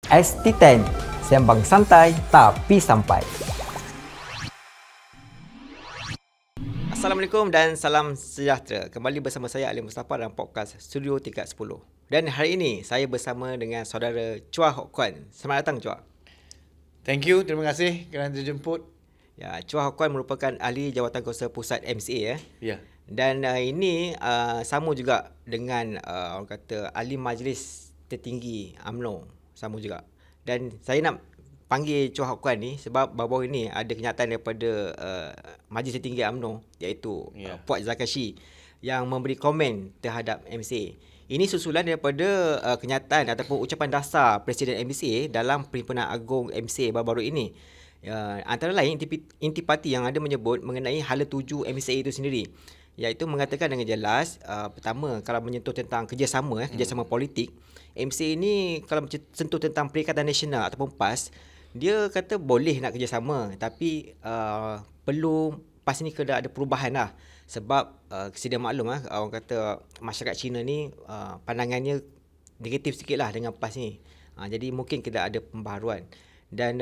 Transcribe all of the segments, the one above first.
ST10, sembang santai tapi sampai. Assalamualaikum dan salam sejahtera. Kembali bersama saya Ali Mustafa dalam podcast Studio Tingkat 10. Dan hari ini saya bersama dengan saudara Chua Hock Kuan. Selamat datang Chua. Thank you, terima kasih kerana dijemput. Ya, Chua Hock Kuan merupakan ahli Jawatankuasa Pusat MCA Ya. Dan ini sama juga dengan orang kata ahli majlis tertinggi UMNO, sama juga. Dan saya nak panggil Chua Hock Kuan ni sebab baru-baru ini ada kenyataan daripada majlis tertinggi UMNO, iaitu Puan Zarkashi, yang memberi komen terhadap MCA. Ini susulan daripada kenyataan ataupun ucapan dasar Presiden MCA dalam Perhimpunan Agung MCA baru-baru ini. Antara lain intipati yang ada menyebut mengenai hala tuju MCA itu sendiri, iaitu mengatakan dengan jelas, pertama, kalau menyentuh tentang kerjasama politik, MCA ini kalau sentuh tentang Perikatan Nasional ataupun PAS, dia kata boleh nak kerjasama, tapi perlu PAS ni kena ada perubahan lah. Sebab sedia maklum lah, orang kata masyarakat Cina ni pandangannya negatif sikit lah dengan PAS ni. Jadi mungkin kena ada pembaharuan. Dan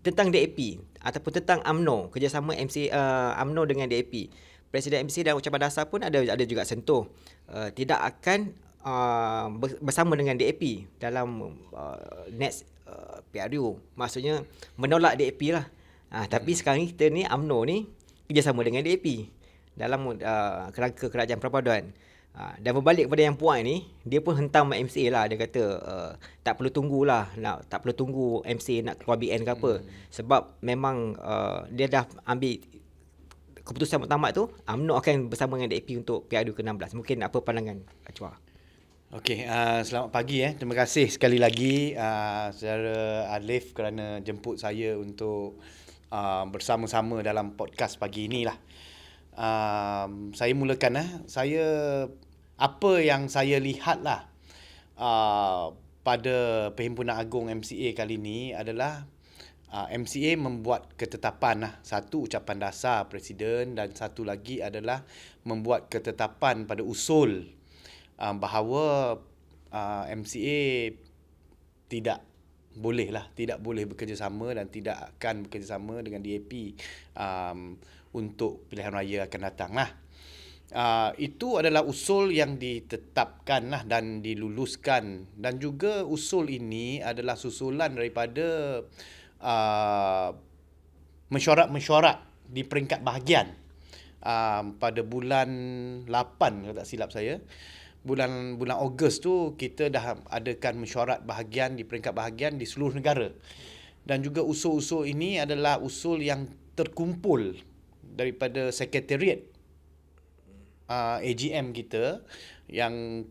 tentang DAP ataupun tentang UMNO, kerjasama UMNO dengan DAP, Presiden MCA dan ucapan dasar pun ada juga sentuh tidak akan bersama dengan DAP dalam next PRU. Maksudnya menolak DAP lah. Tapi sekarang kita ni UMNO ni kerjasama dengan DAP dalam kerangka kerajaan perpaduan. Dan berbalik kepada yang Puan ni, dia pun hentam MCA lah. Dia kata tak perlu tunggulah, tak perlu tunggu MCA nak keluar BN ke apa. Sebab memang dia dah ambil keputusan muktamad tu, UMNO akan bersama dengan DAP untuk PRU ke-16. Mungkin apa pandangan Chua? Okey, selamat pagi. Terima kasih sekali lagi saudara Alif kerana jemput saya untuk bersama-sama dalam podcast pagi inilah. Saya mulakan apa yang saya lihatlah pada Perhimpunan Agung MCA kali ini adalah MCA membuat ketetapan satu ucapan dasar Presiden dan satu lagi adalah membuat ketetapan pada usul bahawa MCA tidak boleh bekerjasama dan tidak akan bekerjasama dengan DAP untuk pilihan raya akan datang lah. Itu adalah usul yang ditetapkan dan diluluskan, dan juga usul ini adalah susulan daripada mesyuarat di peringkat bahagian pada bulan 8 kalau tak silap saya. Bulan Ogos tu kita dah adakan mesyuarat bahagian di peringkat bahagian di seluruh negara. Dan juga usul-usul ini adalah usul yang terkumpul daripada sekretariat AGM kita, yang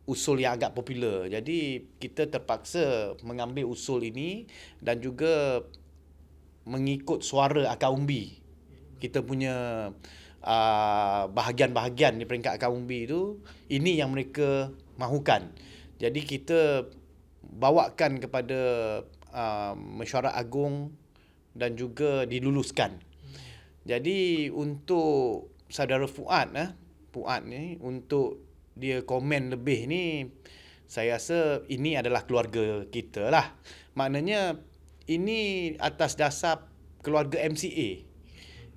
usul yang agak popular. Jadi kita terpaksa mengambil usul ini dan juga mengikut suara akar umbi. Kita punya bahagian-bahagian di peringkat akar umbi itu, ini yang mereka mahukan. Jadi kita bawakan kepada mesyuarat agung dan juga diluluskan. Jadi untuk saudara Fuad ni, untuk dia komen lebih ni, saya rasa ini adalah keluarga kita lah. Maknanya ini atas dasar keluarga MCA.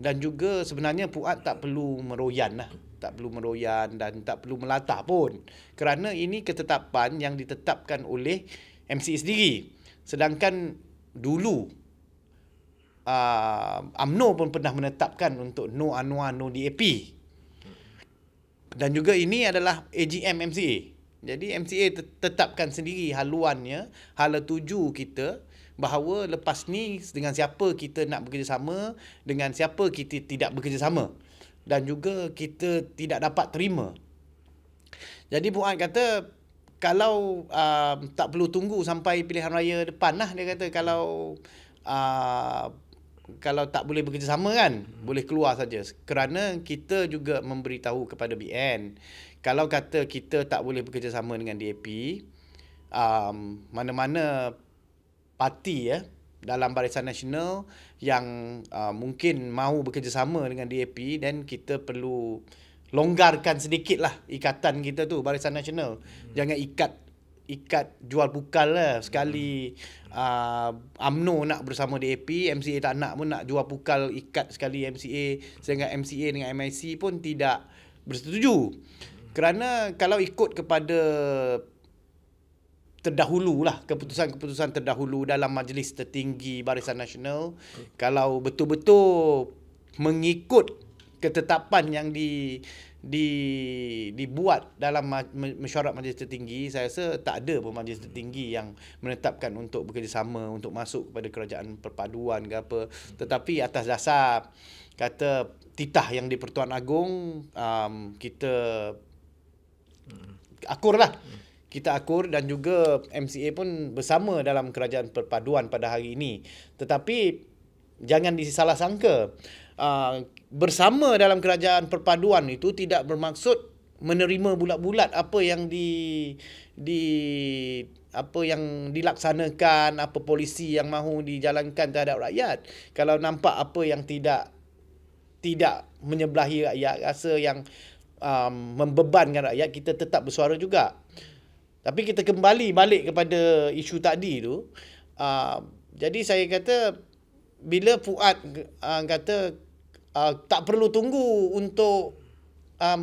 Dan juga sebenarnya Fuad tak perlu meroyan dan tak perlu melatah pun, kerana ini ketetapan yang ditetapkan oleh MCA sendiri. Sedangkan dulu UMNO pun pernah menetapkan untuk no Anwar, no DAP. Dan juga ini adalah AGM MCA. Jadi MCA tetapkan sendiri haluannya, hala tuju kita, bahawa lepas ni dengan siapa kita nak bekerjasama, dengan siapa kita tidak bekerjasama, dan juga kita tidak dapat terima. Jadi Puan kata kalau tak perlu tunggu sampai pilihan raya depan lah. Dia kata kalau tak boleh bekerjasama kan, boleh keluar saja. Kerana kita juga memberitahu kepada BN, kalau kata kita tak boleh bekerjasama dengan DAP, mana-mana parti dalam Barisan Nasional yang mungkin mahu bekerjasama dengan DAP, dan kita perlu longgarkan sedikitlah ikatan kita tu, Barisan Nasional. Jangan ikat ikat jual pukal lah. Sekali UMNO nak bersama DAP, MCA tak nak pun nak jual pukal ikat sekali MCA, sehingga MCA dengan MIC pun tidak bersetuju. Kerana kalau ikut kepada terdahulu lah, keputusan terdahulu dalam Majlis Tertinggi Barisan Nasional, kalau betul-betul mengikut ketetapan yang dibuat dalam mesyuarat Majlis Tertinggi, saya rasa tak ada pun Majlis Tertinggi yang menetapkan untuk bekerjasama untuk masuk kepada kerajaan perpaduan ke apa. Tetapi atas dasar kata titah yang di Pertuan Agong, kita akur lah. Kita akur dan juga MCA pun bersama dalam kerajaan perpaduan pada hari ini. Tetapi jangan disalah sangka. Bersama dalam kerajaan perpaduan itu tidak bermaksud menerima bulat-bulat apa yang apa yang dilaksanakan, apa polisi yang mahu dijalankan terhadap rakyat. Kalau nampak apa yang tidak menyebelahi rakyat, rasa yang membebankan rakyat, kita tetap bersuara juga. Tapi kita kembali balik kepada isu tadi tu. Jadi saya kata, bila Fuad kata tak perlu tunggu untuk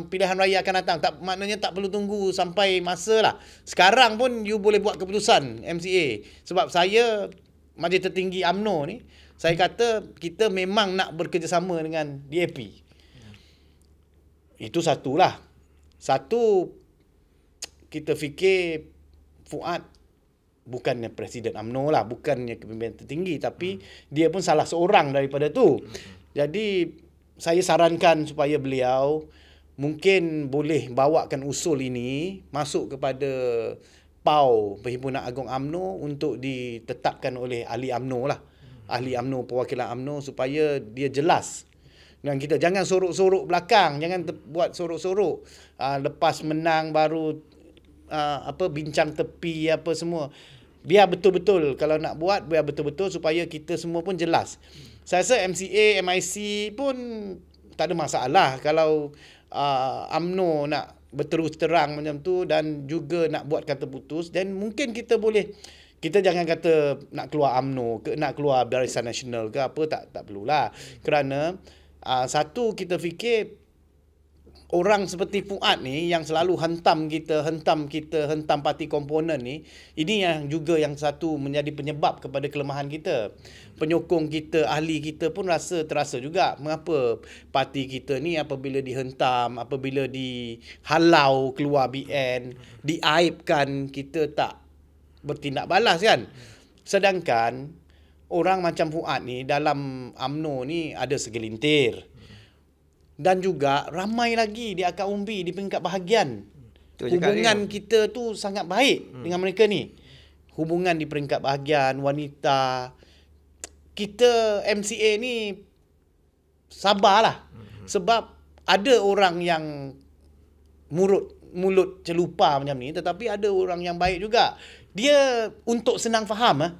pilihan raya akan datang, maknanya tak perlu tunggu sampai masa lah. Sekarang pun you boleh buat keputusan MCA. Sebab saya, Majlis Tertinggi UMNO ni, saya kata kita memang nak bekerjasama dengan DAP. Itu satulah. Satu, kita fikir Fuad bukannya Presiden UMNO lah, bukannya kepimpinan tertinggi, tapi dia pun salah seorang daripada tu. Jadi saya sarankan supaya beliau mungkin boleh bawakan usul ini masuk kepada PAU, Perhimpunan Agong UMNO, untuk ditetapkan oleh ahli UMNO lah. Ahli UMNO, perwakilan UMNO, supaya dia jelas. Dan kita jangan sorok-sorok belakang, jangan buat sorok-sorok. Lepas menang baru bincang tepi apa semua. Biar betul-betul, kalau nak buat, biar betul-betul supaya kita semua pun jelas. Saya rasa MCA, MIC pun tak ada masalah kalau UMNO nak berterus terang macam tu dan juga nak buat kata putus. Dan mungkin kita boleh, kita jangan kata nak keluar UMNO ke nak keluar Barisan Nasional ke apa, tak perlulah. Kerana satu, kita fikir orang seperti Fuad ni yang selalu hentam parti komponen ni, ini yang juga yang satu menjadi penyebab kepada kelemahan kita. Penyokong kita, ahli kita pun terasa juga mengapa parti kita ni apabila dihentam, apabila dihalau keluar BN, diaibkan, kita tak bertindak balas kan. Sedangkan orang macam Fuad ni dalam UMNO ni ada segelintir. Dan juga ramai lagi di akar umbi, di peringkat bahagian. Hubungan kita tu sangat baik dengan mereka ni. Hubungan di peringkat bahagian, wanita. Kita MCA ni sabarlah. Sebab ada orang yang mulut celupa macam ni, tetapi ada orang yang baik juga. Dia untuk senang faham.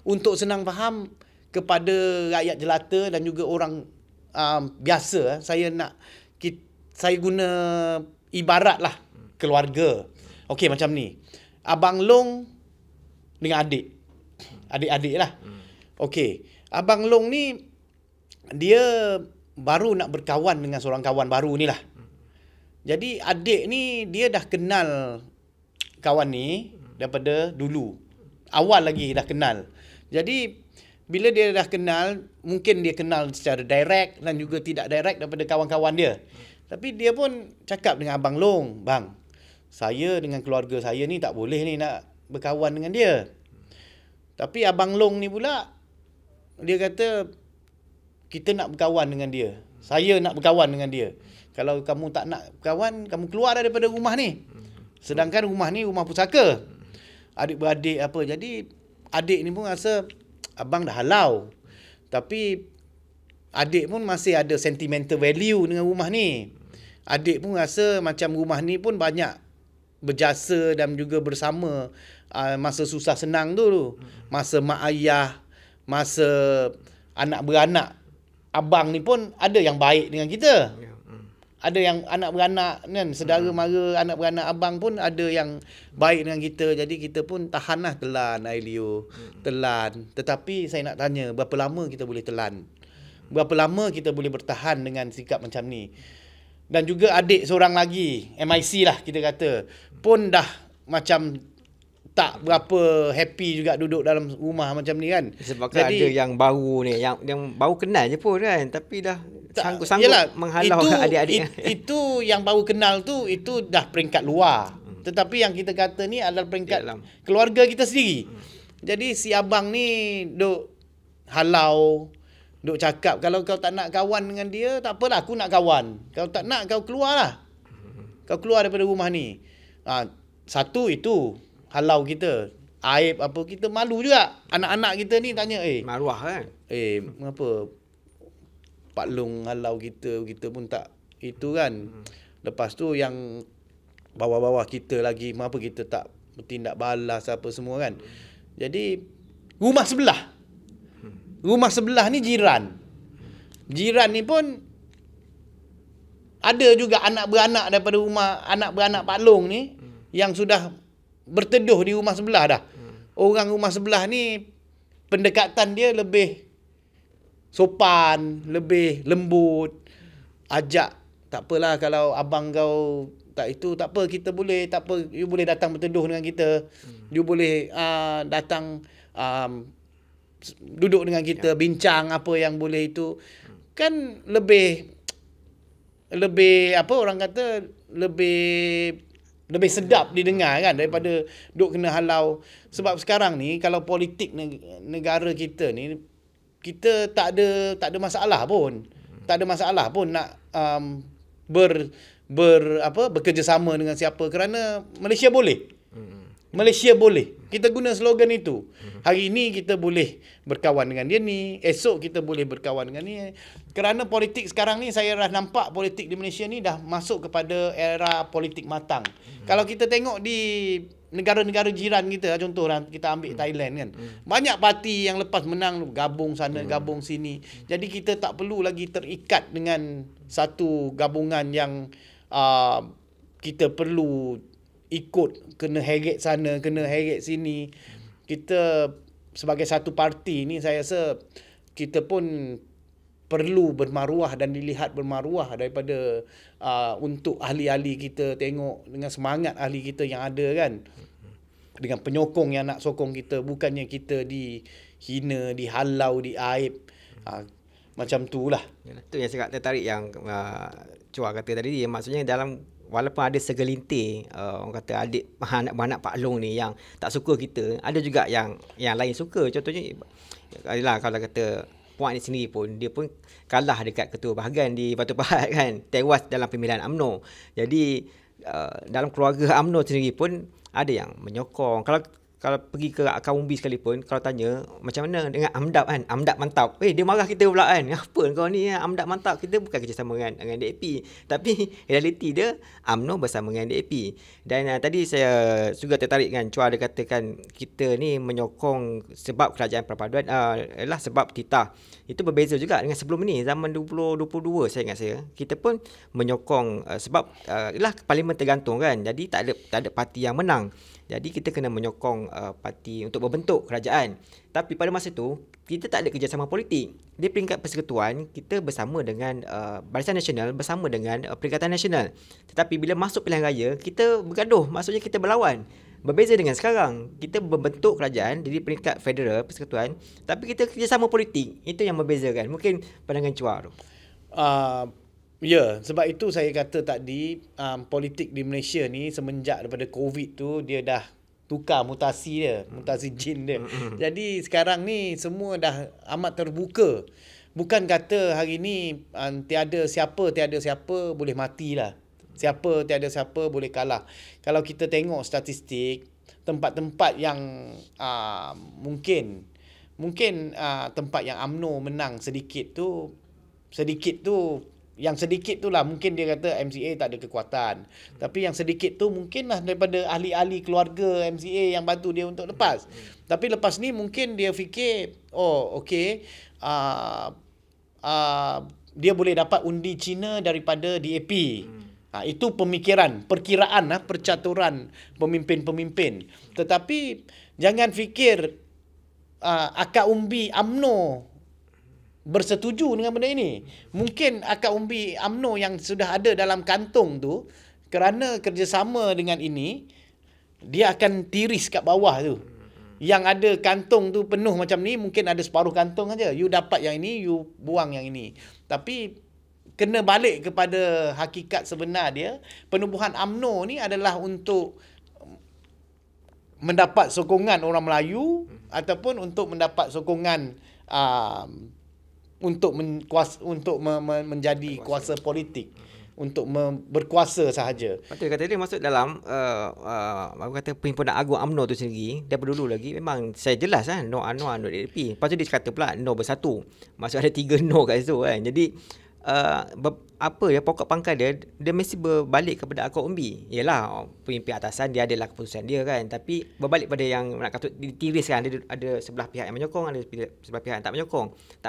Untuk senang faham kepada rakyat jelata dan juga orang biasa. Saya guna ibarat lah keluarga. Okey, macam ni. Abang Long dengan adik-adik lah. Okey, Abang Long ni dia baru nak berkawan dengan seorang kawan baru ni lah. Jadi adik ni dia dah kenal kawan ni daripada dulu. Awal lagi dah kenal. Jadi bila dia dah kenal, mungkin dia kenal secara direct dan juga tidak direct daripada kawan-kawan dia. Tapi dia pun cakap dengan Abang Long, "Bang, saya dengan keluarga saya ni tak boleh ni nak berkawan dengan dia." Tapi Abang Long ni pula, dia kata, "Kita nak berkawan dengan dia. Saya nak berkawan dengan dia. Kalau kamu tak nak berkawan, kamu keluar daripada rumah ni." Sedangkan rumah ni rumah pusaka. Adik-beradik apa. Jadi adik ni pun rasa abang dah halau. Tapi adik pun masih ada sentimental value dengan rumah ni. Adik pun rasa macam rumah ni pun banyak berjasa dan juga bersama masa susah senang tu. Masa mak ayah, masa anak beranak. Abang ni pun ada yang baik dengan kita. ada yang anak beranak kan, saudara mara, anak beranak abang pun ada yang baik dengan kita. Jadi kita pun tahanlah telan Ailio, telan. Tetapi saya nak tanya, berapa lama kita boleh telan? Berapa lama kita boleh bertahan dengan sikap macam ni? Dan juga adik seorang lagi, MIC lah kita kata, pun dah macam tak berapa happy juga duduk dalam rumah macam ni kan. Sebabkan ada yang baru ni, yang baru kenal je pun kan, tapi dah sanggup menghalau adik-adik. Itu yang baru kenal tu, itu dah peringkat luar. Tetapi yang kita kata ni adalah peringkat keluarga kita sendiri. Jadi si abang ni duk halau, duk cakap, kalau kau tak nak kawan dengan dia, tak apalah, aku nak kawan. Kau tak nak, kau keluarlah. Kau keluar daripada rumah ni. Satu itu halau kita. Aib apa, kita malu juga. Anak-anak kita ni tanya, maruah kan? Mengapa Pak Long halau kita pun tak itu kan. Lepas tu yang bawah-bawah kita lagi, mengapa kita tak bertindak balas apa semua kan. Jadi rumah sebelah ni jiran. Jiran ni pun ada juga anak beranak daripada anak beranak Pak Long ni yang sudah berteduh di rumah sebelah dah. Orang rumah sebelah ni pendekatan dia lebih sopan, lebih lembut. Ajak, tak apalah kalau abang kau tak itu, tak apa, kita boleh, tak apa, you boleh datang berteduh dengan kita. You boleh datang duduk dengan kita, bincang apa yang boleh itu. Kan lebih apa orang kata, lebih sedap didengar kan, daripada duk kena halau. Sebab sekarang ni kalau politik negara kita ni, kita tak ada masalah pun. Tak ada masalah pun nak bekerjasama dengan siapa, kerana Malaysia boleh. Malaysia boleh. Kita guna slogan itu. Hari ini kita boleh berkawan dengan dia ni, esok kita boleh berkawan dengan ni. Kerana politik sekarang ni, saya dah nampak politik di Malaysia ni dah masuk kepada era politik matang. Kalau kita tengok di negara-negara jiran kita, contohlah kita ambil Thailand kan. Banyak parti yang lepas menang gabung sana, gabung sini. Jadi kita tak perlu lagi terikat dengan satu gabungan yang kita perlu ikut, kena heret sana, kena heret sini. Kita sebagai satu parti ni, saya rasa kita pun perlu bermaruah dan dilihat bermaruah daripada untuk ahli-ahli kita. Tengok dengan semangat ahli kita yang ada kan, dengan penyokong yang nak sokong kita, bukannya kita dihina, dihalau, diaib. Macam tu lah. Itu yang saya tertarik yang Chua kata tadi. Maksudnya dalam, walaupun ada segelintir orang kata anak-anak Pak Long ni yang tak suka kita, ada juga yang lain suka. Contohnya adalah kalau kata Puan ni sendiri pun, dia pun kalah dekat ketua bahagian di Batu Pahat kan, tewas dalam pemilihan UMNO. Jadi dalam keluarga UMNO sendiri pun ada yang menyokong. Kalau pergi ke Akar Umbi sekalipun, kalau tanya macam mana dengan Amdap kan, Amdap mantap, dia marah kita pula kan, apa kau ni Amdap mantap, kita bukan kerjasama dengan DAP, tapi realiti dia UMNO bersama dengan DAP. Dan tadi saya juga tertarik dengan Chua, dia katakan kita ni menyokong sebab kerajaan perpaduan ialah sebab titah. Itu berbeza juga dengan sebelum ni, zaman 2022 saya ingat saya, kita pun menyokong sebab ialah parlimen tergantung kan, jadi tak ada parti yang menang. Jadi kita kena menyokong parti untuk membentuk kerajaan. Tapi pada masa itu, kita tak ada kerjasama politik. Di peringkat persekutuan, kita bersama dengan Barisan Nasional, bersama dengan Perikatan Nasional. Tetapi bila masuk pilihan raya, kita bergaduh. Maksudnya kita berlawan. Berbeza dengan sekarang, kita membentuk kerajaan di peringkat federal, persekutuan. Tapi kita kerjasama politik. Itu yang membezakan. Mungkin pandangan Chua tu. Ya, sebab itu saya kata tadi, politik di Malaysia ni semenjak daripada COVID tu, dia dah tukar mutasi dia, mutasi jin dia. Jadi sekarang ni semua dah amat terbuka. Bukan kata hari ni tiada siapa boleh matilah. Tiada siapa boleh kalah. Kalau kita tengok statistik, tempat-tempat yang mungkin tempat yang UMNO menang sedikit tu, yang sedikit tu lah mungkin dia kata MCA tak ada kekuatan. Tapi yang sedikit tu mungkinlah daripada ahli-ahli keluarga MCA yang bantu dia untuk lepas. Tapi lepas ni mungkin dia fikir, dia boleh dapat undi Cina daripada DAP. Itu perkiraan percaturan pemimpin-pemimpin. Tetapi jangan fikir akar umbi UMNO bersetuju dengan benda ini. Mungkin akar umbi UMNO yang sudah ada dalam kantong tu, kerana kerjasama dengan ini, dia akan tiris kat bawah tu. Yang ada kantong tu penuh macam ni, mungkin ada separuh kantong aja. You dapat yang ini, you buang yang ini. Tapi kena balik kepada hakikat sebenar dia. Penubuhan UMNO ni adalah untuk mendapat sokongan orang Melayu ataupun untuk mendapat sokongan untuk menjadi kuasa politik, untuk berkuasa sahaja. Betul kata dia masuk dalam apa kata Perhimpunan Agung UMNO tu sendiri daripada dulu lagi memang saya jelas no Anwar no DAP. Lepas tu dia kata pula no bersatu. Maksud ada 3 no kat situ kan. Jadi pokok pangkal dia mesti berbalik kepada akar umbi. Yalah pemimpin atasan dia adalah keputusan dia kan, tapi berbalik pada yang nak kata ditiris kan, ada sebelah pihak yang menyokong, ada sebelah pihak yang tak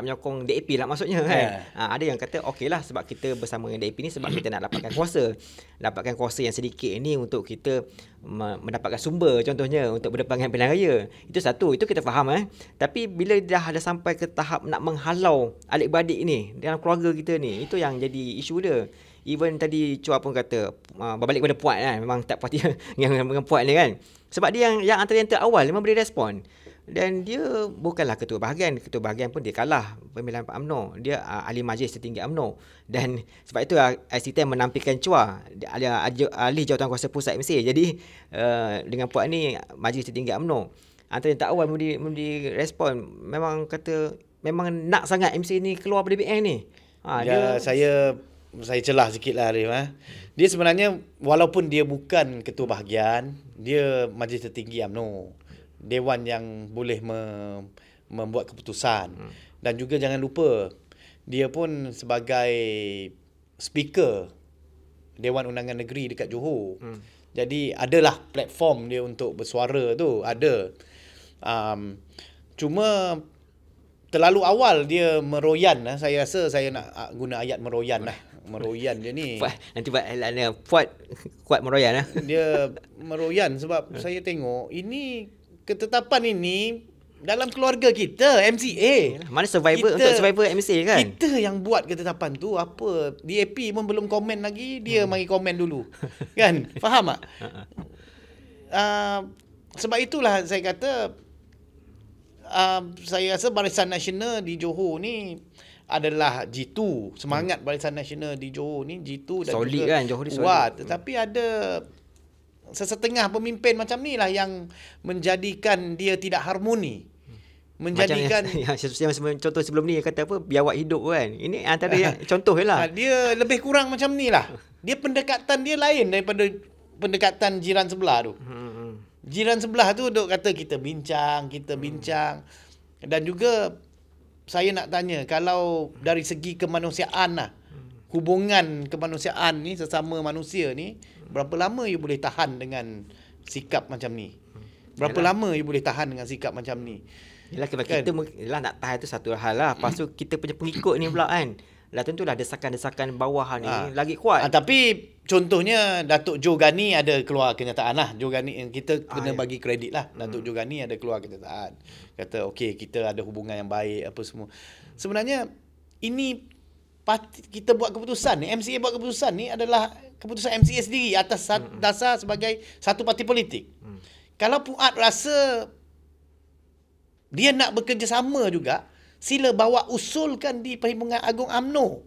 menyokong DAP lah maksudnya kan. Ada yang kata okeylah sebab kita bersama dengan DAP ni sebab kita nak dapatkan kuasa yang sedikit ni untuk kita mendapatkan sumber, contohnya untuk berdepan dengan pilihan raya. Itu satu, itu kita faham Tapi bila dah ada sampai ke tahap nak menghalau adik-beradik ni dalam keluarga kita ni, itu yang jadi isu dia. Even tadi Chua pun kata berbalik pada Puat kan, memang tak parti yang dengan Puat ni kan. Sebab dia yang antara yang terawal memang beri respon. Dan dia bukanlah ketua bahagian pun dia kalah pemilihan Pak UMNO. Dia ahli majlis tertinggi UMNO. Dan sebab itu ICT menampilkan Chua ahli jawatan kuasa pusat MC. Jadi dengan Puat ni majlis tertinggi UMNO. Antara yang terawal memberi respon, memang kata memang nak sangat MC ni keluar dari BN ni. Saya celah sikit lah Arif. Dia sebenarnya walaupun dia bukan ketua bahagian, dia majlis tertinggi UMNO, dewan yang boleh membuat keputusan. Dan juga jangan lupa dia pun sebagai speaker Dewan Undangan Negeri dekat Johor. Jadi adalah platform dia untuk bersuara tu, ada. Cuma terlalu awal dia meroyan. Saya rasa saya nak guna ayat meroyan lah. Meroyan dia ni. Nanti Puat kuat meroyan Dia meroyan sebab saya tengok ini ketetapan ini dalam keluarga kita, MCA. Mana survivor untuk survivor MCA kan? Kita yang buat ketetapan tu apa? DAP pun belum komen lagi, dia mari komen dulu. Kan? Faham tak? Sebab itulah saya kata saya rasa Barisan Nasional di Johor ni adalah G2. Semangat Barisan Nasional di Johor ni G2 dan solid juga kan, Johor ni solid. Kuat. Tetapi ada sesetengah pemimpin macam ni lah yang menjadikan dia tidak harmoni. Menjadikan yang contoh sebelum ni yang kata apa, biawak hidup kan. Ini antara yang contoh lah. Dia lebih kurang macam ni lah. Dia pendekatan dia lain daripada pendekatan jiran sebelah tu. Jiran sebelah tu duk kata kita bincang. Dan juga saya nak tanya, kalau dari segi kemanusiaan lah, hubungan kemanusiaan ni sesama manusia ni, berapa lama you boleh tahan dengan sikap macam ni? Berapa lama you boleh tahan dengan sikap macam ni? Yelah, kita nak tahan tu satu hal lah. Lepas tu kita punya pengikut ni pula kan, lah tentulah desakan-desakan bawahan ni lagi kuat. Tapi contohnya Datuk Joe Ghani ada keluar kenyataan lah. Joe Ghani, kita kena bagi kredit lah. Datuk Joe Ghani ada keluar kenyataan. Kata okey, kita ada hubungan yang baik apa semua. Sebenarnya ini kita buat keputusan ni, MCA buat keputusan ni adalah keputusan MCA sendiri atas dasar sebagai satu parti politik. Kalau Puat rasa dia nak bekerjasama juga, sila bawa usulkan di Perhimpunan Agung UMNO.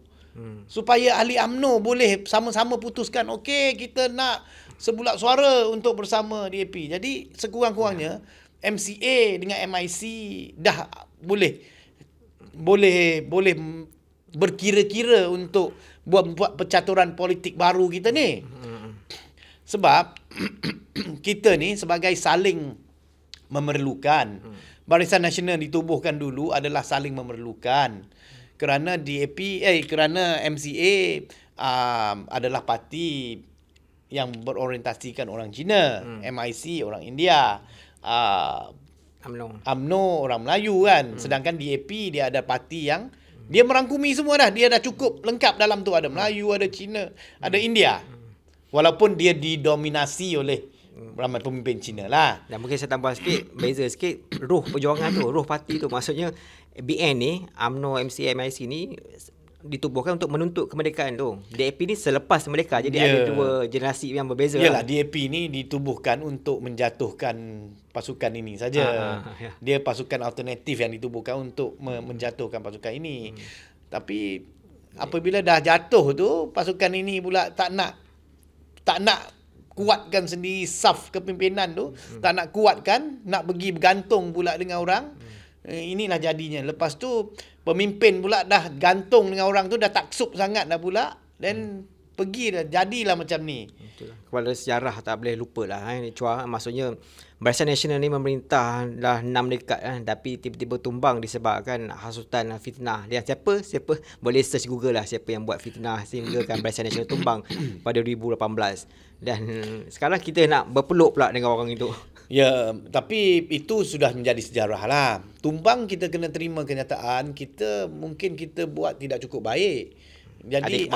Supaya ahli UMNO boleh sama-sama putuskan, okey kita nak sebulat suara untuk bersama DAP. Jadi sekurang-kurangnya MCA dengan MIC dah boleh berkira-kira untuk buat percaturan politik baru kita ni. Sebab kita ni sebagai saling memerlukan. Barisan Nasional ditubuhkan dulu adalah saling memerlukan. Kerana kerana MCA adalah parti yang berorientasikan orang Cina, MIC orang India, UMNO orang Melayu kan. Sedangkan DAP dia ada parti yang Dia merangkumi semua dah. Dia dah cukup lengkap dalam tu. Ada Melayu, ada Cina, ada India. Walaupun dia didominasi oleh ramai pemimpin Cina lah. Dan mungkin saya tambah sikit, beza sikit, roh perjuangan tu, roh parti tu. Maksudnya BN ni, UMNO, MCA, MIC ni ditubuhkan untuk menuntut kemerdekaan tu. DAP ni selepas mereka. Jadi ada dua generasi yang berbeza. Yalah, DAP ni ditubuhkan untuk menjatuhkan pasukan ini saja. Ya. Dia pasukan alternatif yang ditubuhkan untuk menjatuhkan pasukan ini. Tapi apabila dah jatuh tu, pasukan ini pula tak nak kuatkan sendiri saf kepimpinan tu, tak nak kuatkan, nak pergi bergantung pula dengan orang. Inilah jadinya. Lepas tu pemimpin pula dah gantung dengan orang tu, dah taksub sangat dah pula, dan pergi dah, jadilah macam ni. Kepala sejarah tak boleh lupa lah. Chua, maksudnya Barisan Nasional ni memerintah dah 6 dekad tapi tiba-tiba tumbang disebabkan hasutan fitnah. Dia siapa boleh search Google lah siapa yang buat fitnah sehingga kan Barisan Nasional tumbang pada 2018. Dan sekarang kita nak berpeluk pula dengan orang itu. Ya, tapi itu sudah menjadi sejarah lah. Tumbang kita kena terima kenyataan, mungkin kita buat tidak cukup baik. Jadi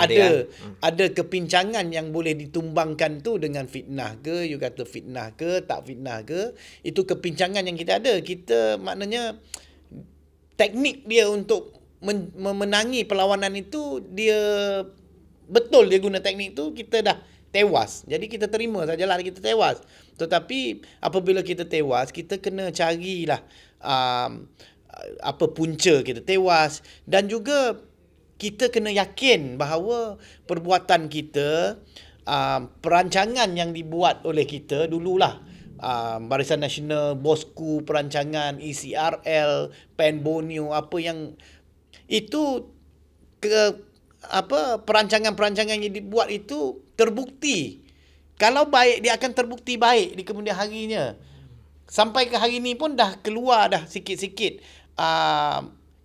ada kepincangan yang boleh ditumbangkan tu dengan fitnah ke, you kata fitnah ke, tak fitnah ke, itu kepincangan yang kita ada. Kita maknanya teknik dia untuk memenangi perlawanan itu, dia betul dia guna teknik tu, kita dah tewas. Jadi kita terima sajalah kita tewas. Tetapi apabila kita tewas, kita kena carilah apa punca kita tewas, dan juga kita kena yakin bahawa perbuatan kita, perancangan yang dibuat oleh kita dululah, Barisan Nasional, Bosku Perancangan, ECRL, Pen Borneo, apa yang itu perancangan-perancangan yang dibuat itu terbukti. Kalau baik, dia akan terbukti baik di kemudian harinya. Sampai ke hari ni pun dah keluar dah sikit-sikit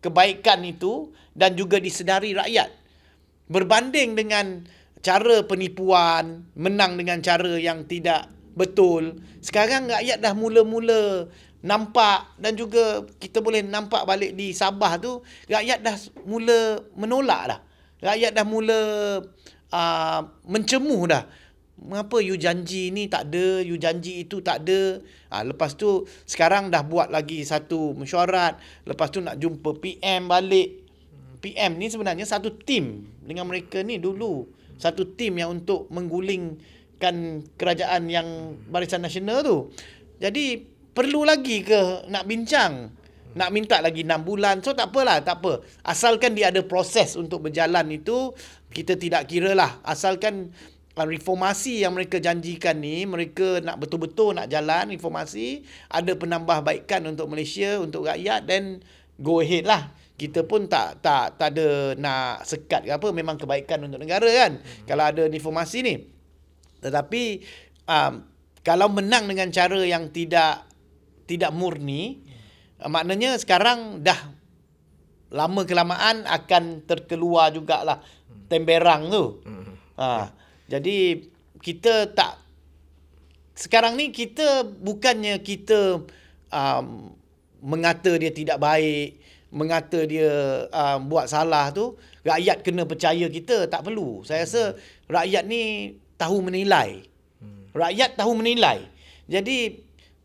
kebaikan itu, dan juga disedari rakyat. Berbanding dengan cara penipuan, menang dengan cara yang tidak betul, sekarang rakyat dah mula-mula nampak, dan juga kita boleh nampak balik di Sabah tu, rakyat dah mula menolak dah. Rakyat dah mula mencemuh dah. Mengapa you janji ni tak ada, you janji itu tak ada. Lepas tu sekarang dah buat lagi satu mesyuarat, lepas tu nak jumpa PM balik. PM ni sebenarnya satu tim dengan mereka ni dulu. Satu tim yang untuk menggulingkan kerajaan yang Barisan Nasional tu. Jadi perlu lagi ke nak bincang? Nak minta lagi 6 bulan. So tak apalah, tak apa. Asalkan dia ada proses untuk berjalan itu, kita tidak kira lah. Asalkan reformasi yang mereka janjikan ni, mereka nak betul-betul nak jalan reformasi, ada penambahbaikan untuk Malaysia, untuk rakyat, dan go ahead lah. Kita pun tak ada nak sekat ke apa, memang kebaikan untuk negara kan, kalau ada reformasi ni. Tetapi kalau menang dengan cara yang tidak murni, maknanya sekarang dah lama kelamaan akan terkeluar jugalah temberang tu. Jadi kita tak, sekarang ni kita bukannya kita mengata dia tidak baik, mengata dia buat salah tu, rakyat kena percaya kita, tak perlu. Saya rasa rakyat ni tahu menilai. Rakyat tahu menilai. Jadi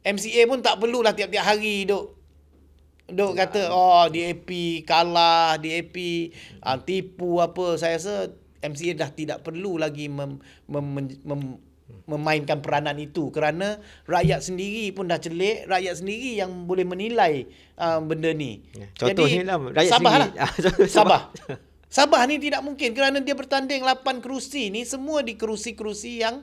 MCA pun tak perlulah tiap-tiap hari duk kata DAP kalah, DAP tipu apa. Saya rasa MCA dah tidak perlu lagi memainkan peranan itu, kerana rakyat sendiri pun dah celik, rakyat sendiri yang boleh menilai benda ni. Contohnya lah, rakyat sabarlah. Sabah. Sabah ni tidak mungkin, kerana dia bertanding 8 kerusi ni, semua di kerusi-kerusi yang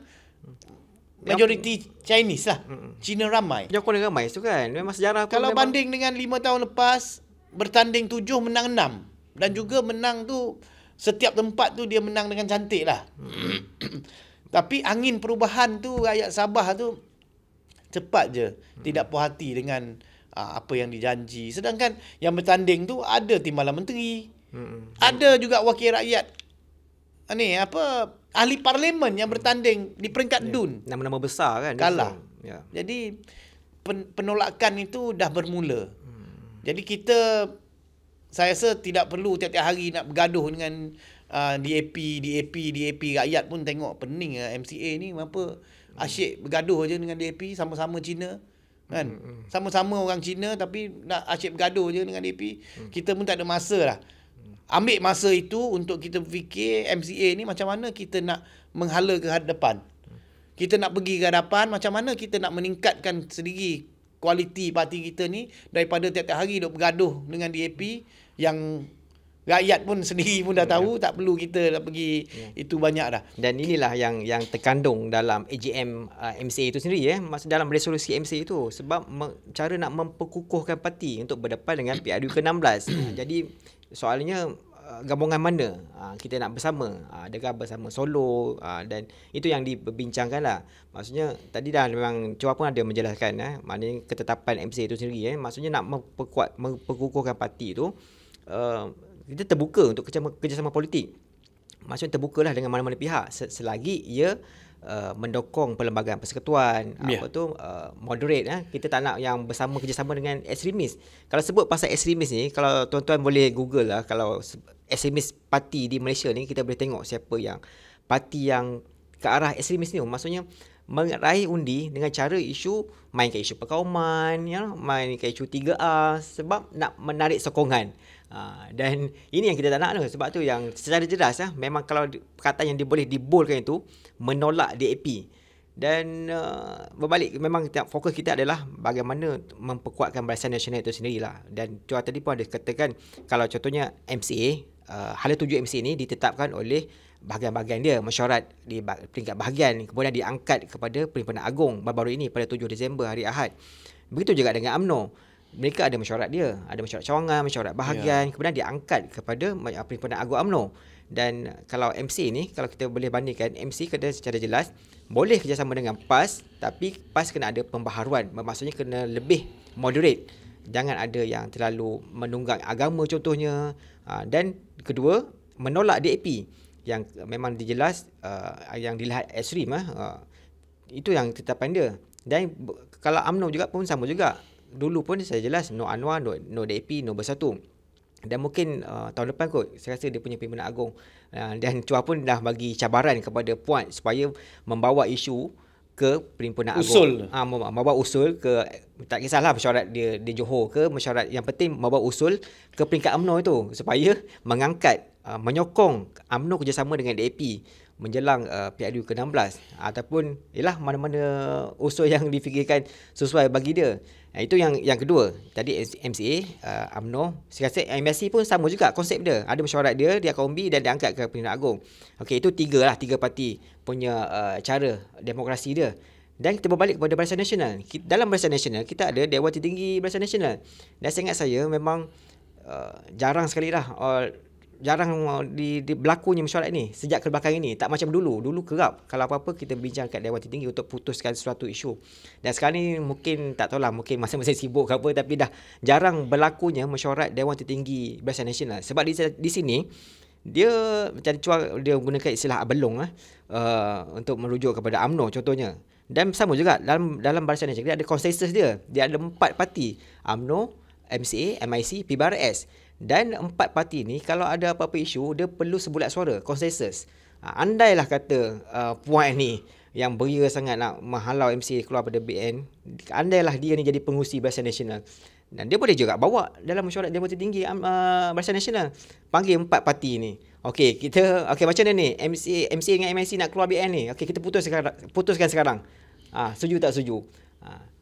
majoriti Chinese lah. Cina ramai. Yang kurang ramai tu kan, memang sejarah pun. Kalau memang banding dengan 5 tahun lepas, bertanding 7 menang 6, dan juga menang tu setiap tempat tu dia menang dengan cantik lah. Tapi angin perubahan tu, rakyat Sabah tu cepat je tidak puas hati dengan apa yang dijanji. Sedangkan yang bertanding tu ada timbalan menteri, ada juga wakil rakyat, ahli parlimen yang bertanding di peringkat DUN. Nama-nama besar kan, kalah. Ya. Jadi penolakan itu dah bermula. Jadi kita saya rasa tidak perlu tiap-tiap hari nak bergaduh dengan DAP rakyat pun tengok pening MCA ni apa asyik bergaduh je dengan DAP, sama-sama Cina kan. Sama-sama orang Cina tapi nak asyik bergaduh je dengan DAP. Kita pun tak ada masa lah. Ambil masa itu untuk kita fikir MCA ni macam mana kita nak menghala ke hadapan. Kita nak pergi ke hadapan, macam mana kita nak meningkatkan sendiri kualiti parti kita ni daripada tiap-tiap hari duk bergaduh dengan DAP yang rakyat pun sendiri pun dah tahu, tak perlu kita nak pergi itu banyak dah. Dan inilah yang terkandung dalam AGM MCA itu sendiri maksud dalam resolusi MCA itu, sebab cara nak memperkukuhkan parti untuk berdepan dengan PRU ke-16. Jadi soalnya gabungan mana kita nak bersama, adakah bersama Solo, dan itu yang diperbincangkan lah. Maksudnya tadi dah memang Chua pun ada menjelaskan maknanya ketetapan MCA itu sendiri maksudnya nak memperkukuhkan parti itu, kita terbuka untuk kerjasama politik. Maksudnya terbukalah dengan mana-mana pihak selagi ia mendukung perlembagaan persekutuan, moderate. Kita tak nak yang bersama kerjasama dengan ekstremis. Kalau sebut pasal ekstremis ni, kalau tuan-tuan boleh Google lah, kalau ekstremis parti di Malaysia ni, kita boleh tengok siapa yang parti yang ke arah ekstremis ni. Maksudnya meraih undi dengan cara isu, main ke isu perkauman, main ke isu 3A sebab nak menarik sokongan. Dan ini yang kita tak nak tu. Sebab tu yang secara jelas memang kalau perkataan yang boleh dibolkan itu menolak DAP. Dan berbalik, memang fokus kita adalah bagaimana memperkuatkan Barisan Nasional itu sendirilah. Dan Chua tadi pun ada katakan kalau contohnya MCA, hala tuju MCA ni ditetapkan oleh bahagian-bahagian dia, mesyuarat di peringkat bahagian, kemudian diangkat kepada Perhimpunan Agong baru-baru ini pada 7 Disember hari Ahad. Begitu juga dengan UMNO. Mereka ada mesyuarat dia, ada mesyuarat cawangan, mesyuarat bahagian, kemudian diangkat kepada Perhimpunan Agong UMNO. Dan kalau MC ni, kalau kita boleh bandingkan, MC kena secara jelas boleh kerjasama dengan PAS, tapi PAS kena ada pembaharuan, maksudnya kena lebih moderate. Jangan ada yang terlalu menunggang agama contohnya. Dan kedua, menolak DAP yang memang dijelas yang dilihat ekstrim. Itu yang tetapan dia. Dan kalau UMNO juga pun sama juga. Dulu pun saya jelas no Anwar, no DAP, no Bersatu. Dan mungkin tahun depan kot saya rasa dia punya Perhimpunan Agong. Dan Chua pun dah bagi cabaran kepada Puan supaya membawa isu ke Perhimpunan Agong. Membawa usul ke, tak kisahlah mesyuarat dia di Johor ke, mesyuarat yang penting membawa usul ke peringkat UMNO itu supaya mengangkat, menyokong UMNO kerjasama dengan DAP menjelang PRU ke-16 ataupun ialah mana-mana usul yang difikirkan sesuai bagi dia. Itu yang kedua. Tadi MCA, UMNO, saya rasa MSC pun sama juga konsep dia. Ada mesyuarat dia akan umbi dan diangkat ke Perhimpunan Agong. Okey, itu tiga parti punya cara demokrasi dia. Dan kita berbalik kepada Barisan Nasional. Dalam Barisan Nasional kita ada Dewan Tertinggi Barisan Nasional. Dan saya ingat saya memang jarang sekali lah di berlakunya mesyuarat ni sejak kebelakangan ini. Tak macam dulu. Dulu kerap kalau apa-apa kita bincang kat Dewan Tertinggi untuk putuskan sesuatu isu. Dan sekarang ni mungkin tak tahulah, mungkin masa-masa sibuk ke apa, tapi dah jarang berlakunya mesyuarat Dewan Tertinggi Barisan Nasional. Sebab di sini dia macam dia gunakan istilah abelong untuk merujuk kepada UMNO contohnya. Dan sama juga dalam Barisan Nasional dia ada konsensus dia. Dia ada 4 parti, UMNO, MCA, MIC, PBRS. Dan 4 parti ni kalau ada apa-apa isu dia perlu sebulat suara, konsensus. Andailah kata Puan ni yang beria sangat nak menghalau MCA keluar pada BN, andailah dia ni jadi pengurusi Barisan Nasional, dan dia boleh juga bawa dalam mesyuarat Dewan Tertinggi Barisan Nasional, panggil 4 parti ni. Okey, macam mana ni MCA dengan MIC nak keluar BN ni? Okey, kita putuskan sekarang. Setuju tak setuju?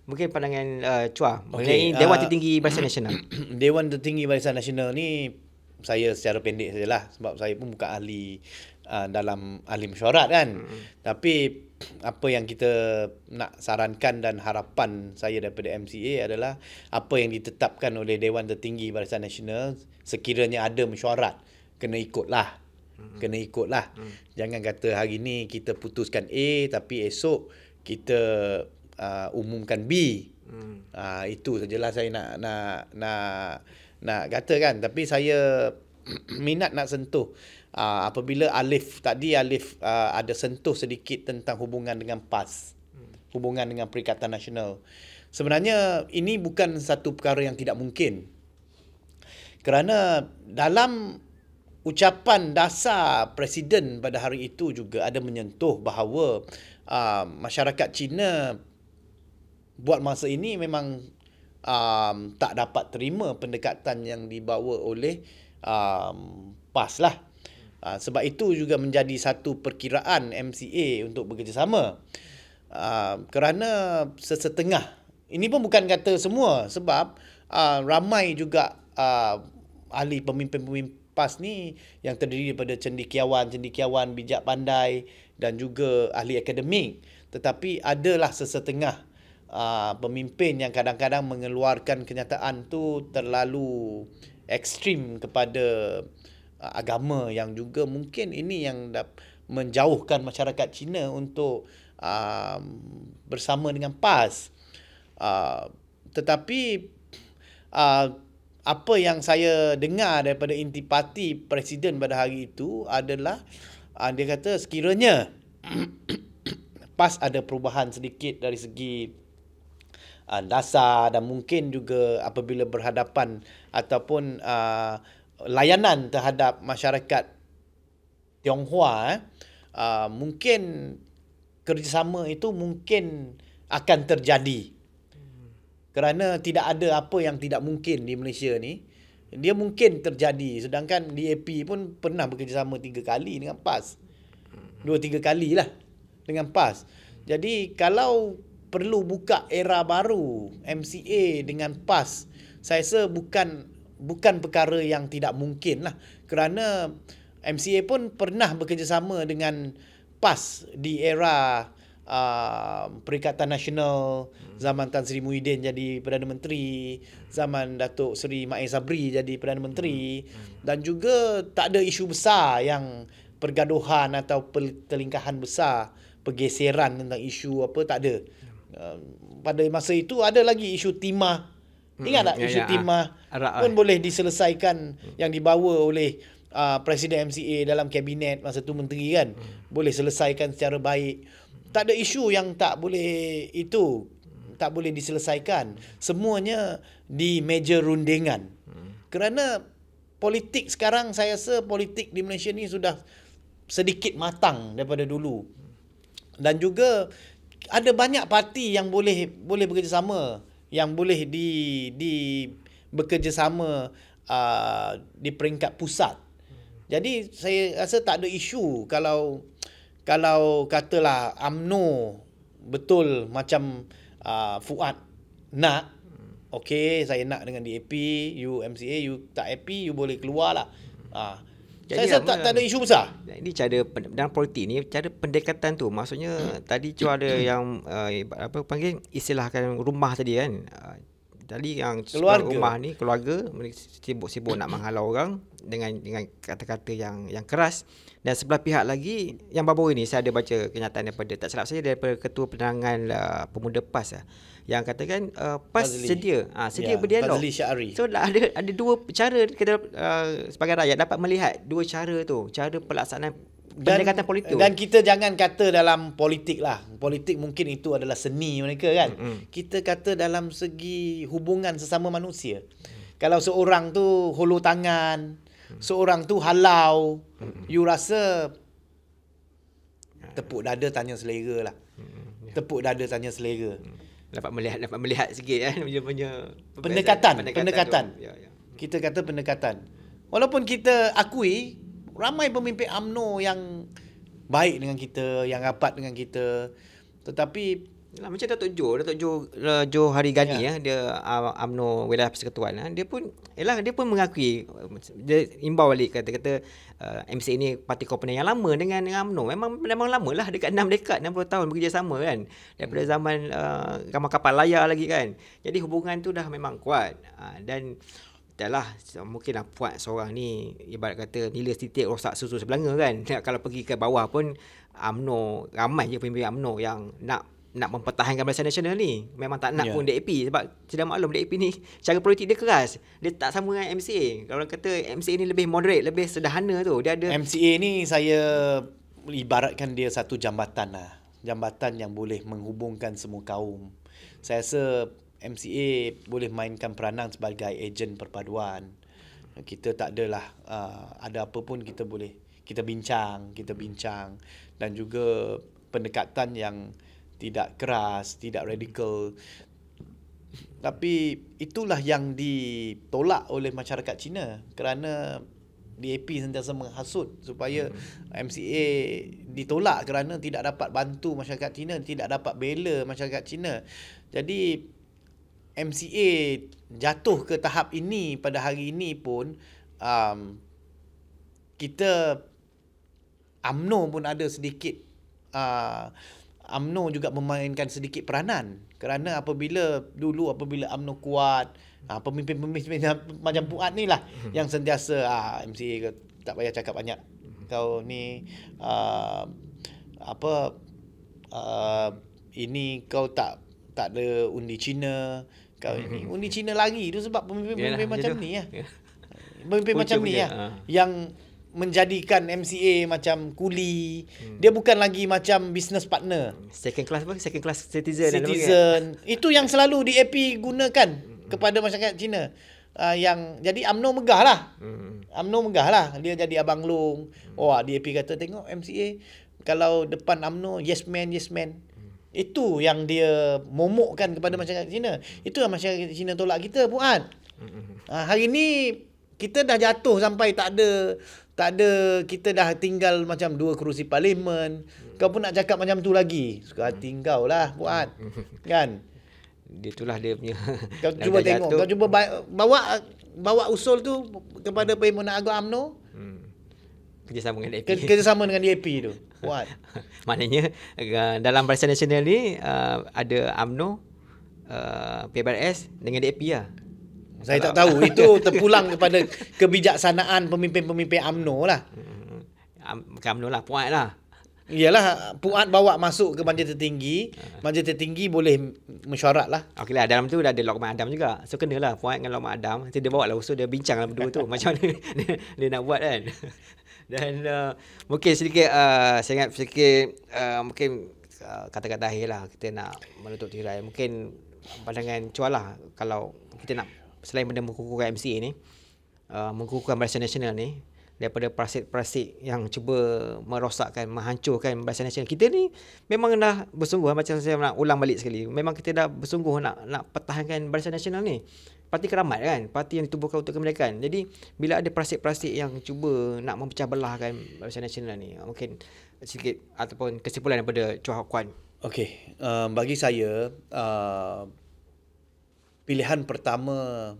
Mungkin pandangan Chua mengenai Dewan Tertinggi Barisan Nasional. Dewan Tertinggi Barisan Nasional ni saya secara pendek sajalah sebab saya pun bukan ahli dalam ahli mesyuarat kan. Tapi apa yang kita nak sarankan dan harapan saya daripada MCA adalah apa yang ditetapkan oleh Dewan Tertinggi Barisan Nasional, sekiranya ada mesyuarat kena ikutlah. Jangan kata hari ni kita putuskan A tapi esok kita umumkan B. Itu sajalah saya nak katakan. Tapi saya minat nak sentuh apabila Alif ada sentuh sedikit tentang hubungan dengan PAS, hubungan dengan Perikatan Nasional. Sebenarnya ini bukan satu perkara yang tidak mungkin. Kerana dalam ucapan dasar Presiden pada hari itu juga ada menyentuh bahawa masyarakat Cina buat masa ini memang tak dapat terima pendekatan yang dibawa oleh PAS lah. Sebab itu juga menjadi satu perkiraan MCA untuk bekerjasama. Kerana sesetengah, ini pun bukan kata semua, sebab ramai juga ahli pemimpin-pemimpin PAS ni yang terdiri daripada cendekiawan bijak pandai dan juga ahli akademik. Tetapi adalah sesetengah pemimpin yang kadang-kadang mengeluarkan kenyataan tu terlalu ekstrim kepada agama, yang juga mungkin ini yang menjauhkan masyarakat Cina untuk bersama dengan PAS. Tetapi apa yang saya dengar daripada intipati Presiden pada hari itu adalah dia kata sekiranya PAS ada perubahan sedikit dari segi dasar, dan mungkin juga apabila berhadapan ataupun layanan terhadap masyarakat Tionghoa, mungkin kerjasama itu mungkin akan terjadi. Kerana tidak ada apa yang tidak mungkin di Malaysia ni. Dia mungkin terjadi. Sedangkan DAP pun pernah bekerjasama 3 kali dengan PAS. 2-3 kali lah dengan PAS. Jadi kalau perlu buka era baru MCA dengan PAS, saya rasa bukan perkara yang tidak mungkin lah. Kerana MCA pun pernah bekerjasama dengan PAS di era Perikatan Nasional, zaman Tan Sri Muhyiddin jadi Perdana Menteri, zaman Datuk Seri Mahathir Sabri jadi Perdana Menteri, dan juga tak ada isu besar yang pergaduhan atau pertelingkahan besar, pergeseran tentang isu apa, tak ada. Pada masa itu ada lagi isu timah. Ingat tak isu timah pun boleh diselesaikan, yang dibawa oleh Presiden MCA dalam kabinet masa tu menteri kan, boleh selesaikan secara baik. Tak ada isu yang tak boleh diselesaikan. Semuanya di meja rundingan. Kerana politik sekarang, saya rasa politik di Malaysia ni sudah sedikit matang daripada dulu. Dan juga ada banyak parti yang boleh bekerjasama, yang boleh bekerjasama di peringkat pusat. Jadi saya rasa tak ada isu kalau katalah UMNO betul macam Fuad nak, okey saya nak dengan DAP, you MCA, you tak happy, you boleh keluar lah. Saya rasa tak ada isu besar. Ini cara dalam politik ni, cara pendekatan tu, maksudnya tadi tu ada yang apa panggil, istilahkan rumah tadi kan. Tadi yang rumah ni keluarga sibuk-sibuk nak menghalau orang dengan kata-kata yang keras. Dan sebelah pihak lagi yang baru ini saya ada baca kenyataan daripada, tak silap saya, daripada Ketua Penerangan Pemuda PAS yang katakan PAS sedia berdialog. So ada dua cara kita sebagai rakyat dapat melihat dua cara tu, cara pelaksanaan pendekatan politik. Dan kita jangan kata dalam politik lah. Politik mungkin itu adalah seni mereka kan. Kita kata dalam segi hubungan sesama manusia. Kalau seorang tu hulur tangan, seorang tu halau, you rasa tepuk dada tanya selera lah. Tepuk dada tanya selera. Dapat melihat sikit kan punya pendekatan. Ya. Kita kata pendekatan. Walaupun kita akui ramai pemimpin UMNO yang baik dengan kita, yang rapat dengan kita, tetapi macam Datuk Jo Harigani dia UMNO Wilayah Persekutuan, dia pun mengakui, dia imbau balik kata MCA ni parti komponen yang lama dengan UMNO. Memang lamalah, dekat 6 dekad 60 tahun bekerjasama kan, daripada zaman kapal layar lagi kan. Jadi hubungan tu dah memang kuat. Dan lah mungkinlah Puat seorang ni ibarat kata nila titik rosak susu sebelanga kan. Kalau pergi ke bawah pun UMNO, ramai je pemimpin UMNO yang nak mempertahankan Barisan Nasional ni. Memang tak nak pun DAP, sebab sudah maklum DAP ni cara politik dia keras. Dia tak sama dengan MCA. Kalau kata MCA ni lebih moderate, lebih sederhana tu. Dia ada MCA ni saya ibaratkan dia satu jambatan lah. Jambatan yang boleh menghubungkan semua kaum. Saya rasa MCA boleh mainkan peranan sebagai ejen perpaduan. Kita tak adalah ada apa pun kita boleh kita bincang dan juga pendekatan yang tidak keras, tidak radikal. Tapi itulah yang ditolak oleh masyarakat Cina kerana DAP sentiasa menghasut supaya MCA ditolak kerana tidak dapat bantu masyarakat Cina, tidak dapat bela masyarakat Cina. Jadi MCA jatuh ke tahap ini pada hari ini pun kita UMNO pun ada sedikit UMNO juga memainkan sedikit peranan kerana apabila UMNO kuat, pemimpin-pemimpin macam Puat ni lah yang sentiasa MCA tak payah cakap banyak, kau ni ini kau tak ada undi Cina, kau ini undi Cina lagi. Itu sebab pemimpin-pemimpin macam ni lah. Pemimpin macam ni lah yang menjadikan MCA macam kuli. Dia bukan lagi macam business partner. Second class citizen. Itu yang selalu DAP gunakan kepada masyarakat Cina. Yang jadi UMNO megah lah. UMNO megah lah. Dia jadi abang long. DAP kata tengok MCA kalau depan UMNO yes man. Itu yang dia momokkan kepada masyarakat Cina. Itu yang masyarakat Cina tolak kita, Puan. Hari ni kita dah jatuh sampai tak ada, kita dah tinggal macam 2 kerusi parlimen. Kau pun nak cakap macam tu lagi. Suka hati kau lah, Puan. Kan? Itulah dia punya. Kau cuba tengok, kau cuba bawa usul tu kepada Perhimpunan Agung UMNO. Kerjasama dengan DAP. Kerjasama dengan DAP tu. Puan. Maknanya dalam Barisan Nasional ni ada UMNO, PBRS dengan DAP lah. Saya tak tahu. Itu terpulang kepada kebijaksanaan pemimpin-pemimpin UMNO lah. Bukan UMNO lah, Puat lah. Iyalah, Puat bawa masuk ke Majlis Tertinggi. Majlis Tertinggi boleh mesyuarat lah. Okey lah, dalam tu dah ada Lokman Adam juga. So kenalah Puat dengan Lokman Adam. Nanti dia bawa lah usul, dia bincang lah berdua tu. Macam mana dia nak buat kan. Dan mungkin sedikit, saya ingat sedikit, mungkin kata-kata akhir lah. Kita nak menutup tirai. Mungkin pandangan Chua lah. Kalau kita nak, selain benda mengukuhkan MCA ni, mengukuhkan Barisan Nasional ni, daripada parasit-parasit yang cuba merosakkan, menghancurkan Barisan Nasional, kita ni memang dah bersungguh, macam saya nak ulang balik sekali, memang kita dah bersungguh nak pertahankan Barisan Nasional ni. Parti Keramat kan, parti yang ditubuhkan untuk kemerdekaan. Jadi bila ada parasit-parasit yang cuba nak memecah belahkan Barisan Nasional ni, mungkin sedikit ataupun kesimpulan daripada Chua Hak Kuan. Okey, bagi saya pilihan pertama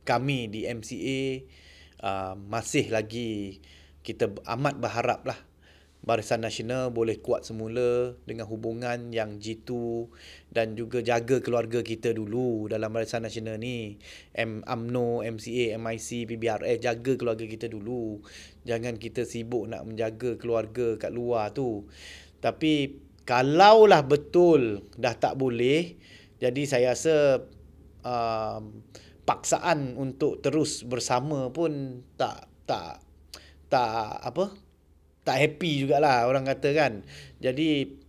kami di MCA masih lagi, kita amat berharap lah Barisan Nasional boleh kuat semula dengan hubungan yang jitu dan juga jaga keluarga kita dulu dalam Barisan Nasional ni. UMNO, MCA, MIC, PBRS, jaga keluarga kita dulu. Jangan kita sibuk nak menjaga keluarga kat luar tu. Tapi kalaulah betul dah tak boleh, jadi saya rasa paksaan untuk terus bersama pun tak happy jugalah orang kata kan. Jadi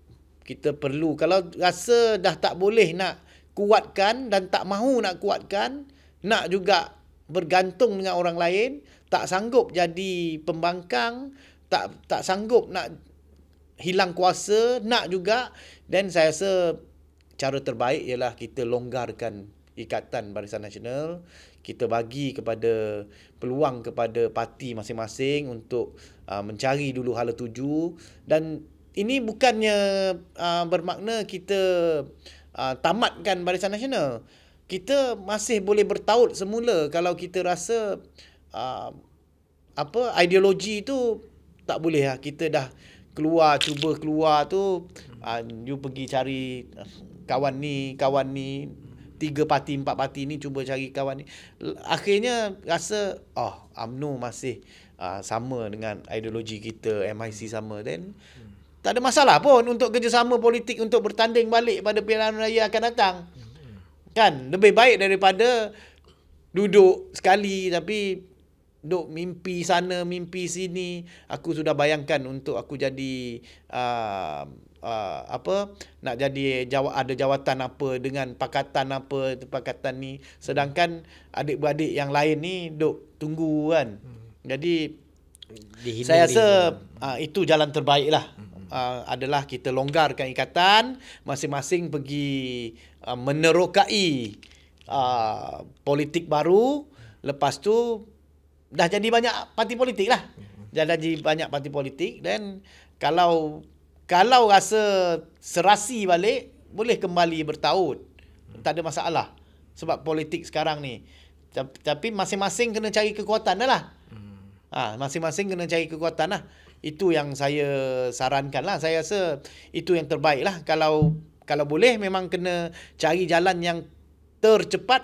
kita perlu, kalau rasa dah tak boleh nak kuatkan dan tak mahu nak kuatkan, nak juga bergantung dengan orang lain, tak sanggup jadi pembangkang, tak sanggup nak hilang kuasa, nak juga, dan saya rasa cara terbaik ialah kita longgarkan Ikatan Barisan Nasional. Kita bagi kepada peluang kepada parti masing-masing untuk mencari dulu hala tuju. Dan ini bukannya bermakna kita tamatkan Barisan Nasional. Kita masih boleh bertaut semula kalau kita rasa ideologi itu tak boleh lah. Kita dah cuba keluar tu, you pergi cari kawan ni, 3 parti, 4 parti ni cuba cari kawan ni. Akhirnya rasa UMNO masih sama dengan ideologi kita, MIC sama, then tak ada masalah pun untuk kerjasama politik untuk bertanding balik pada pilihan raya akan datang. Kan lebih baik daripada duduk sekali tapi duk mimpi sana, mimpi sini. Aku sudah bayangkan untuk aku jadi nak jadi ada jawatan apa dengan pakatan apa, pakatan ni. Sedangkan adik-beradik yang lain ni duk tunggu kan. Jadi saya rasa itu jalan terbaik lah. Adalah kita longgarkan ikatan, masing-masing pergi menerokai politik baru. Lepas tu dah jadi banyak parti politik lah. Dah jadi banyak parti politik. Dan kalau rasa serasi balik, boleh kembali bertaut. Tak ada masalah. Sebab politik sekarang ni. Tapi masing-masing kena cari kekuatan dah lah. Masing-masing kena cari kekuatan lah. Itu yang saya sarankan lah. Saya rasa itu yang terbaik lah. Kalau boleh memang kena cari jalan yang tercepat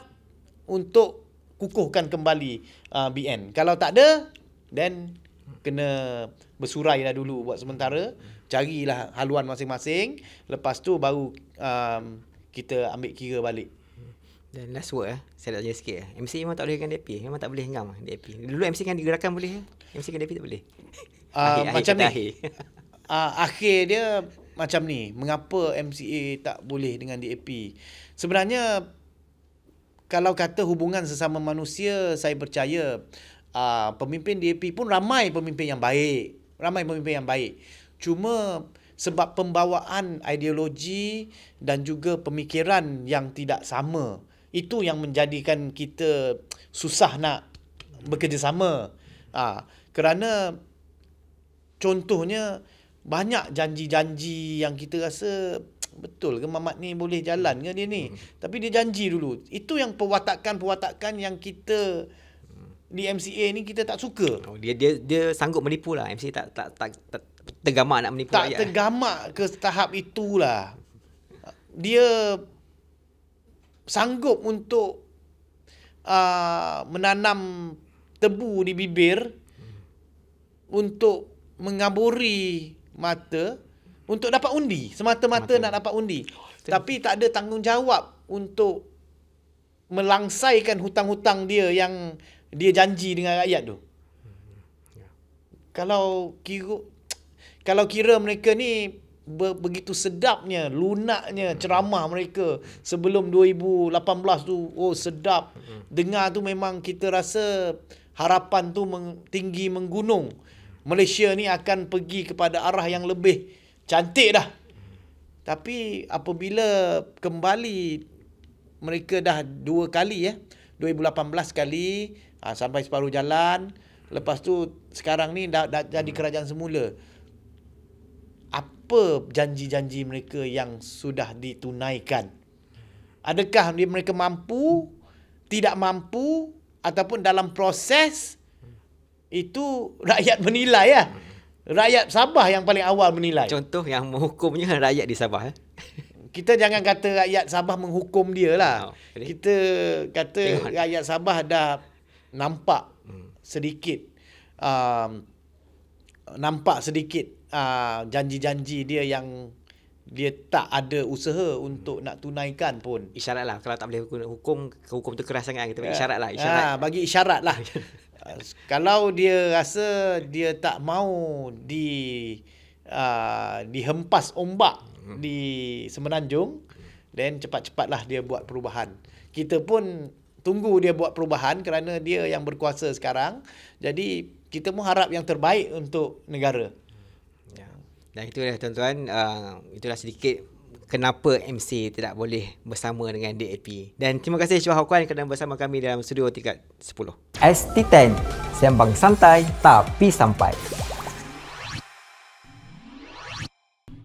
untuk kukuhkan kembali BN. Kalau tak ada, then kena bersurai dah dulu buat sementara. Carilah haluan masing-masing. Lepas tu baru kita ambil kira balik. Dan last word saya nak tanya sikit MC memang tak boleh dengan DAP. Memang tak boleh ngam DAP. Dulu MC kan digerakan boleh. MC kan DAP tak boleh. Macam ni. Akhir dia macam ni. Mengapa MCA tak boleh dengan DAP? Sebenarnya kalau kata hubungan sesama manusia, saya percaya pemimpin DAP pun ramai pemimpin yang baik. Cuma sebab pembawaan ideologi dan juga pemikiran yang tidak sama, itu yang menjadikan kita susah nak bekerjasama. Kerana contohnya banyak janji-janji yang kita rasa betul ke Mamat ni boleh jalan ke dia ni? Tapi dia janji dulu. Itu yang perwatakan yang kita di MCA ni kita tak suka. Dia sanggup menipu lah. MCA tak tergamak nak menipu rakyat. Tak tergamak ke tahap itulah. Dia sanggup untuk menanam tebu di bibir untuk mengaburi mata untuk dapat undi, semata-mata nak dapat undi. Tapi tak ada tanggungjawab untuk melangsaikan hutang-hutang dia yang dia janji dengan rakyat tu. Kalau kira mereka ni begitu sedapnya, lunaknya ceramah mereka sebelum 2018 tu, sedap. Dengar tu memang kita rasa harapan tu tinggi menggunung. Malaysia ni akan pergi kepada arah yang lebih cantik dah. Tapi apabila kembali mereka dah 2 kali 2018 kali sampai separuh jalan, lepas tu sekarang ni dah jadi kerajaan semula. Apa janji-janji mereka yang sudah ditunaikan? Adakah mereka mampu, tidak mampu, ataupun dalam proses itu rakyat menilai Rakyat Sabah yang paling awal menilai. Contoh yang menghukumnya rakyat di Sabah. Kita jangan kata rakyat Sabah menghukum dia lah. Kita kata rakyat Sabah dah nampak sedikit janji-janji dia yang dia tak ada usaha untuk nak tunaikan pun. Isyarat lah. Kalau tak boleh hukum tu keras sangat, kita bagi isyarat lah. Bagi isyarat lah. Kalau dia rasa dia tak mau dihempas ombak di Semenanjung, then cepat-cepatlah dia buat perubahan. Kita pun tunggu dia buat perubahan kerana dia yang berkuasa sekarang. Jadi kita pun harap yang terbaik untuk negara. Dan itulah tuan-tuan, itulah sedikit kenapa MC tidak boleh bersama dengan DAP. Dan terima kasih Chua Hok Kuan kerana bersama kami dalam studio tingkat 10. ST10, sembang santai tapi sampai.